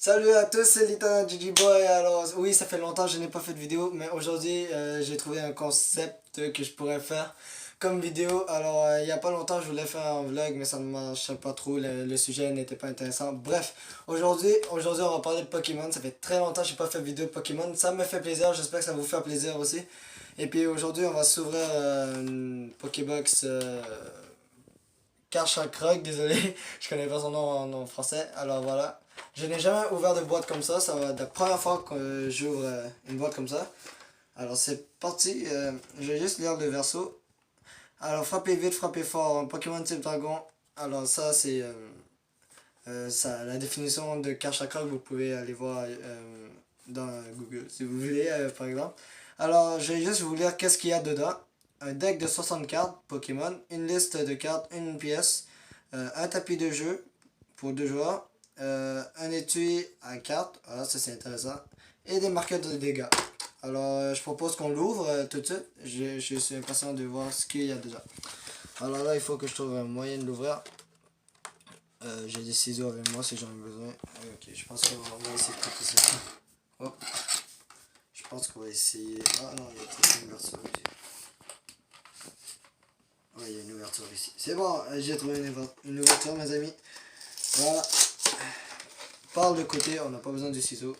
Salut à tous, c'est Lita Gigi Boy. Alors, oui, ça fait longtemps que je n'ai pas fait de vidéo, mais aujourd'hui, j'ai trouvé un concept que je pourrais faire comme vidéo. Alors, il n'y a pas longtemps, je voulais faire un vlog, mais ça ne marchait pas trop, le sujet n'était pas intéressant. Bref, aujourd'hui, on va parler de Pokémon. Ça fait très longtemps que je n'ai pas fait de vidéo de Pokémon. Ça me fait plaisir, j'espère que ça vous fait plaisir aussi. Et puis aujourd'hui, on va s'ouvrir une Pokébox Karchakroc, désolé, je connais pas son nom en français. Alors voilà. Je n'ai jamais ouvert de boîte comme ça va être la première fois que j'ouvre une boîte comme ça. Alors c'est parti, je vais juste lire le verso. Alors frappez vite, frappez fort, un Pokémon type dragon. Alors ça c'est la définition de Karchakroc, vous pouvez aller voir dans Google si vous voulez par exemple. Alors je vais juste vous lire qu'est-ce qu'il y a dedans. Un deck de 60 cartes Pokémon, une liste de cartes, une pièce, un tapis de jeu pour 2 joueurs, un étui à cartes, ah, ça c'est intéressant, et des marqueurs de dégâts. Alors je propose qu'on l'ouvre tout de suite, je suis impatient de voir ce qu'il y a déjà. Alors là il faut que je trouve un moyen de l'ouvrir. J'ai des ciseaux avec moi si j'en ai besoin. Ok, je pense qu'on va essayer de couper ça. Oh. Je pense qu'on va essayer. Ah non, il y a peut-être une ouverture ici. Ouais, il y a une ouverture ici. C'est bon, j'ai trouvé une ouverture, mes amis. Voilà. Par le côté, on n'a pas besoin de ciseaux.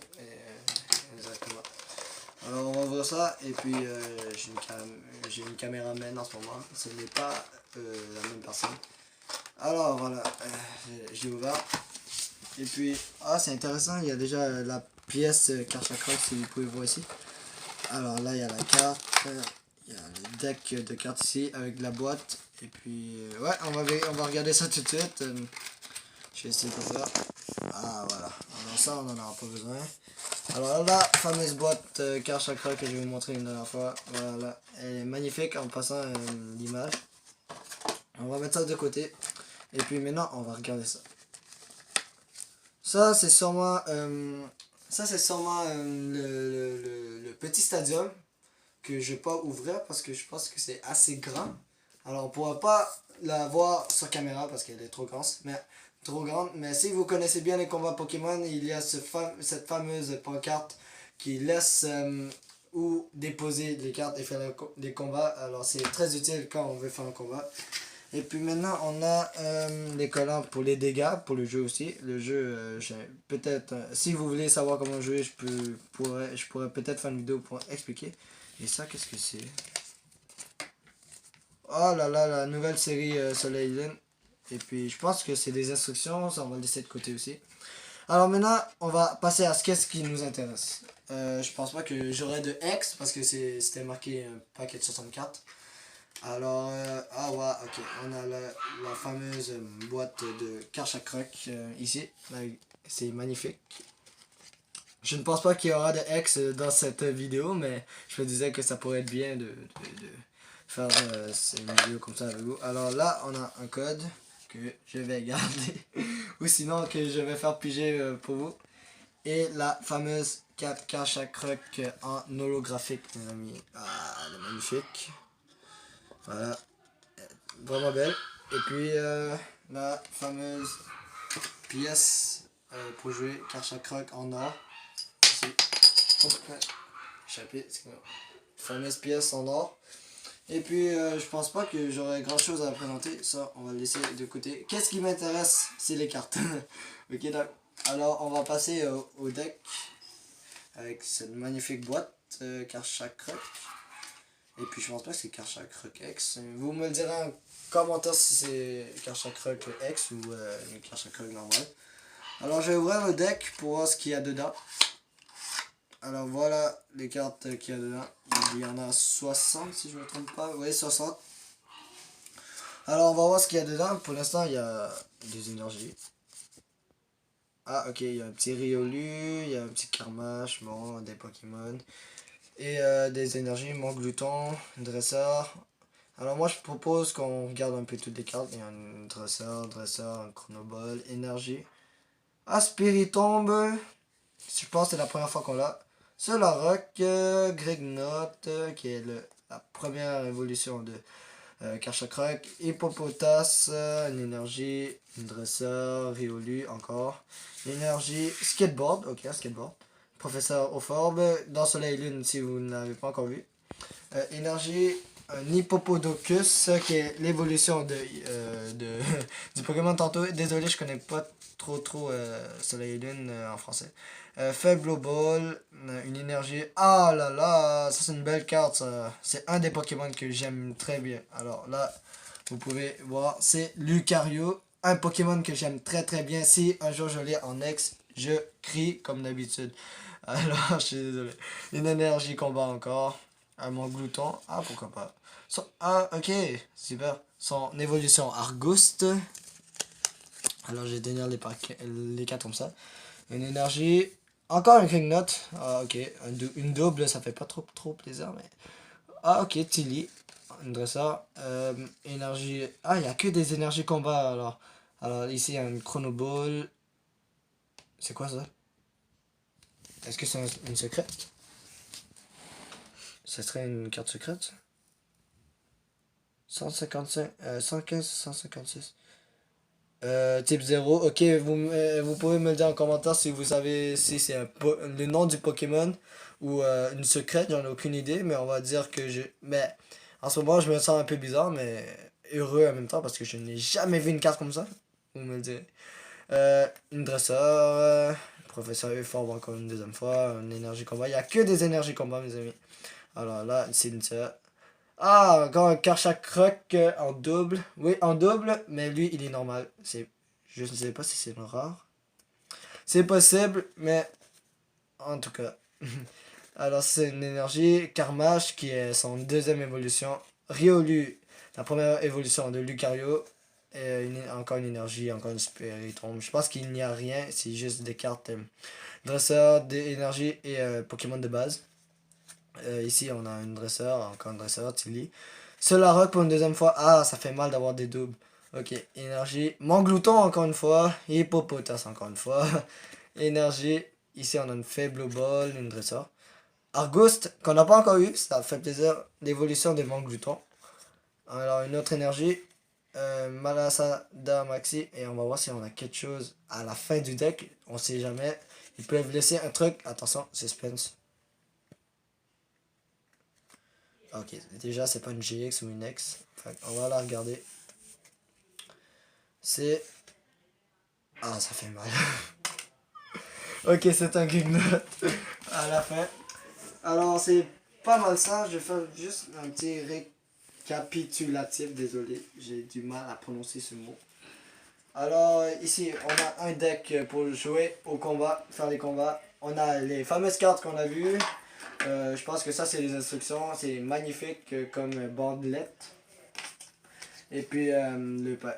Exactement. Alors, on va ouvrir ça. Et puis, j'ai une caméraman en ce moment. Ce n'est pas la même personne. Alors, voilà. J'ai ouvert. Et puis, ah, c'est intéressant. Il y a déjà la pièce Karchakroc, si vous pouvez voir ici. Alors là, il y a la carte. Il y a le deck de cartes ici avec la boîte. Et puis, ouais, on va regarder ça tout de suite. Je vais essayer de faire. Ah, voilà. Alors ça, on n'en aura pas besoin. Alors la fameuse boîte Karchakroc que je vais vous montrer une dernière fois. Voilà, elle est magnifique en passant l'image. On va mettre ça de côté. Et puis maintenant, on va regarder ça. Ça, c'est sûrement, le petit stadium que je vais pas ouvrir parce que je pense que c'est assez grand. Alors on pourra pas la voir sur caméra parce qu'elle est trop grande. Mais si vous connaissez bien les combats Pokémon, il y a cette fameuse pancarte qui laisse où déposer les cartes et faire des combats. Alors c'est très utile quand on veut faire un combat. Et puis maintenant on a les collants pour les dégâts, pour le jeu aussi. Le jeu, peut-être, si vous voulez savoir comment jouer, je pourrais peut-être faire une vidéo pour expliquer. Et ça, qu'est-ce que c'est? Oh là là, la nouvelle série Soleil Lune. Et puis je pense que c'est des instructions, ça on va le laisser de côté aussi. Alors maintenant, on va passer à qu'est-ce qui nous intéresse. Je pense pas que j'aurai de X parce que c'était marqué un paquet de 64. Alors, ah ouais, ok, on a la fameuse boîte de Karchakroc ici. C'est magnifique. Je ne pense pas qu'il y aura de X dans cette vidéo, mais je me disais que ça pourrait être bien de faire une vidéo comme ça avec vous. Alors là, on a un code que je vais garder, ou sinon que je vais faire piger pour vous. Et la fameuse 4 Karchakroc en holographique, mes amis. Ah, elle est magnifique. Voilà, vraiment belle. Et puis la fameuse pièce pour jouer Karchakroc en or. Ici. Hop, échappé, fameuse pièce en or. Et puis je pense pas que j'aurai grand chose à présenter. Ça, on va le laisser de côté. Qu'est-ce qui m'intéresse? C'est les cartes. Ok, alors on va passer au deck avec cette magnifique boîte Karchakroc. Et puis je pense pas que c'est Karchakroc X. Vous me le direz en commentaire si c'est Karchakroc X ou une Karchakroc normale. Alors je vais ouvrir le deck pour voir ce qu'il y a dedans. Alors voilà les cartes qu'il y a dedans. Il y en a 60 si je ne me trompe pas. Oui, 60. Alors on va voir ce qu'il y a dedans. Pour l'instant il y a des énergies. Ah ok, il y a un petit Riolu, il y a un petit Karmash, bon, des Pokémon. Et des énergies, mon glouton, dresseur. Alors moi je propose qu'on regarde un peu toutes les cartes. Il y a un dresseur, un chronoball, énergie. Ah, Spiritomb. Je pense que c'est la première fois qu'on l'a. Solrock, Gregnot, qui est la première évolution de Karchakrak, Hippopotas, une énergie, une dresseur, Riolu encore. Énergie, skateboard, ok, un skateboard. Professeur Oforbe, dans Soleil et Lune si vous ne l'avez pas encore vu. Énergie, un Hippopodocus, qui est l'évolution du Pokémon tantôt. Désolé, je connais pas trop Soleil et Lune en français. Faible Ball, une énergie. Ah là là, ça c'est une belle carte, ça. C'est un des Pokémon que j'aime très bien. Alors là, vous pouvez voir, c'est Lucario. Un Pokémon que j'aime très bien. Si un jour je l'ai en ex, je crie comme d'habitude. Alors, je suis désolé. Une énergie combat encore. Un mon glouton. Ah, pourquoi pas. Ah, ok. Super. Son évolution Argouste. Alors, je vais tenir les cartes comme ça. Une énergie. Encore un Kingnote. Ah, ok. Une double, ça fait pas trop plaisir, mais. Ah, ok. Tilly. Une dresseur. Énergie. Ah, il n'y a que des énergies combat alors. Alors, ici, il y a une Chronoball. C'est quoi ça? Est-ce que c'est une secrète? Ce serait une carte secrète? 155, 115, 156. Type 0. Ok, vous pouvez me le dire en commentaire si vous savez si c'est le nom du Pokémon ou une secrète, j'en ai aucune idée, mais on va dire que je. Mais en ce moment, je me sens un peu bizarre, mais heureux en même temps parce que je n'ai jamais vu une carte comme ça. Vous me le direz. Une dresseur, professeur Euphorbe encore une deuxième fois, une énergie combat. Il n'y a que des énergies combat, mes amis. Alors là, c'est une seule. Ah, encore un Karchakrak en double. Oui, en double, mais lui, il est normal. Je ne sais pas si c'est rare. C'est possible, mais en tout cas. Alors, c'est une énergie. Karmash, qui est son deuxième évolution. Riolu, la première évolution de Lucario. Et encore une énergie, encore une Spiritomb. Je pense qu'il n'y a rien, c'est juste des cartes dresseur, des énergies et Pokémon de base. Ici, on a une dresseur, encore une dresseur, Tilly. Solrock pour une deuxième fois. Ah, ça fait mal d'avoir des doubles. Ok, énergie. Manglouton encore une fois. Hippopotas encore une fois. Énergie. Ici, on a une faible ball, une dresseur. Argouste, qu'on n'a pas encore eu. Ça fait plaisir. L'évolution des Manglouton. Alors, une autre énergie. Malasada Maxi. Et on va voir si on a quelque chose à la fin du deck. On sait jamais. Ils peuvent laisser un truc. Attention, suspense. Ok, déjà c'est pas une GX ou une X. Enfin, on va la regarder. C'est... Ah, ça fait mal. Ok, c'est un Gignote à la fin. Alors, c'est pas mal ça. Je vais faire juste un petit récapitulatif. Désolé, j'ai du mal à prononcer ce mot. Alors, ici, on a un deck pour jouer au combat, faire les combats. On a les fameuses cartes qu'on a vues. Je pense que ça, c'est les instructions. C'est magnifique comme bandelette. Et puis,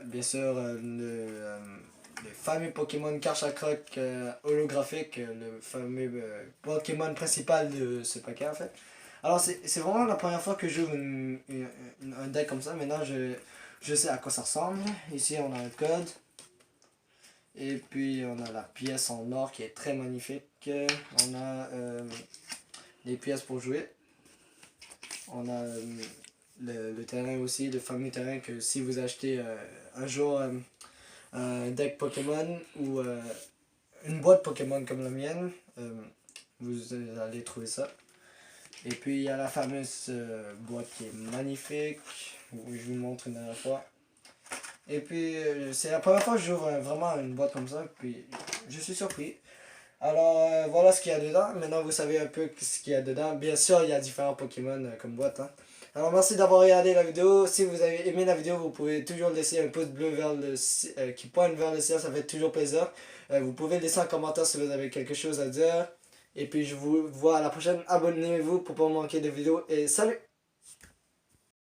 bien sûr, le fameux Pokémon Karchakrak holographique, le fameux Pokémon principal de ce paquet en fait. Alors, c'est vraiment la première fois que je joue un deck comme ça. Maintenant, je sais à quoi ça ressemble. Ici, on a un code. Et puis, on a la pièce en or qui est très magnifique. On a des pièces pour jouer. On a le terrain aussi, le fameux terrain que si vous achetez un jour un deck Pokémon ou une boîte Pokémon comme la mienne, vous allez trouver ça. Et puis il y a la fameuse boîte qui est magnifique, je vous montre une dernière fois. Et puis c'est la première fois que j'ouvre vraiment une boîte comme ça, puis je suis surpris. Alors voilà ce qu'il y a dedans. Maintenant vous savez un peu ce qu'il y a dedans. Bien sûr il y a différents Pokémon comme boîte. Hein. Alors merci d'avoir regardé la vidéo. Si vous avez aimé la vidéo, vous pouvez toujours laisser un pouce bleu vers qui pointe vers le ciel. Ça fait toujours plaisir. Vous pouvez laisser un commentaire si vous avez quelque chose à dire. Et puis je vous vois à la prochaine. Abonnez-vous pour ne pas manquer de vidéos. Et salut!